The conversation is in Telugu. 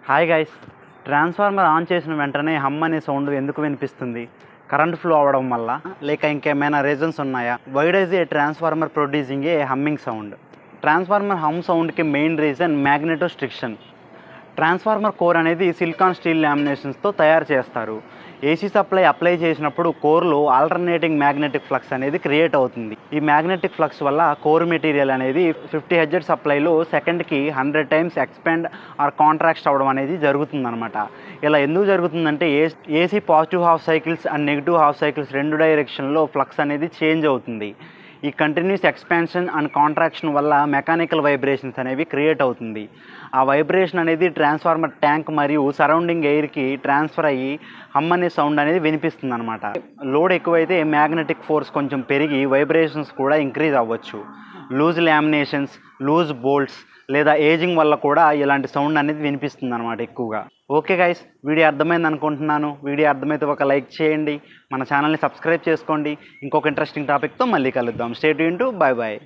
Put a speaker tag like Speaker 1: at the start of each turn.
Speaker 1: హాయ్ గైస్, ట్రాన్స్ఫార్మర్ ఆన్ చేసిన వెంటనే హమ్ అనే సౌండ్ ఎందుకు వినిపిస్తుంది? కరెంట్ ఫ్లో అవ్వడం వల్ల, లేక ఇంకేమైనా రీజన్స్ ఉన్నాయా? Why does a transformer producing a humming sound? Transformer hum సౌండ్కి main reason magnetostriction. Transformer core అనేది సిలికాన్ స్టీల్ లామినేషన్స్తో తయారు చేస్తారు. ఏసీ సప్లై అప్లై చేసినప్పుడు కోర్లో ఆల్టర్నేటింగ్ మ్యాగ్నెటిక్ ఫ్లక్స్ అనేది క్రియేట్ అవుతుంది. ఈ మ్యాగ్నెటిక్ ఫ్లక్స్ వల్ల కోర్ మెటీరియల్ అనేది 50 హెర్ట్జ్ సప్లైలో సెకండ్కి 100 టైమ్స్ ఎక్స్పాండ్ ఆర్ కాంట్రాక్ట్ అవ్వడం అనేది జరుగుతుందన్నమాట. ఇలా ఎందుకు జరుగుతుందంటే AC positive half cycles and negative half cycles రెండు డైరెక్షన్లో ఫ్లక్స్ అనేది చేంజ్ అవుతుంది. ఈ కంటిన్యూస్ ఎక్స్పాన్షన్ అండ్ కాంట్రాక్షన్ వల్ల మెకానికల్ వైబ్రేషన్స్ అనేవి క్రియేట్ అవుతుంది. ఆ వైబ్రేషన్ అనేది ట్రాన్స్ఫార్మర్ ట్యాంక్ మరియు సరౌండింగ్ ఎయిర్కి ట్రాన్స్ఫర్ అయ్యి హమ్ అనే సౌండ్ అనేది వినిపిస్తుంది అనమాట. లోడ్ ఎక్కువైతే మ్యాగ్నెటిక్ ఫోర్స్ కొంచెం పెరిగి వైబ్రేషన్స్ కూడా ఇంక్రీజ్ అవ్వచ్చు. లూజ్ లామినేషన్స్, లూజ్ బోల్ట్స్ లేదా ఏజింగ్ వల్ల కూడా ఇలాంటి సౌండ్ అనేది వినిపిస్తుంది అనమాట ఎక్కువగా. ఓకే గైస్, వీడియో అర్థమైంది అనుకుంటున్నాను. వీడియో అర్థమైతే ఒక లైక్ చేయండి, మన ఛానల్ని సబ్స్క్రైబ్ చేసుకోండి. ఇంకొక ఇంట్రెస్టింగ్ టాపిక్తో మళ్ళీ కలుద్దాం. Stay tuned, bye bye.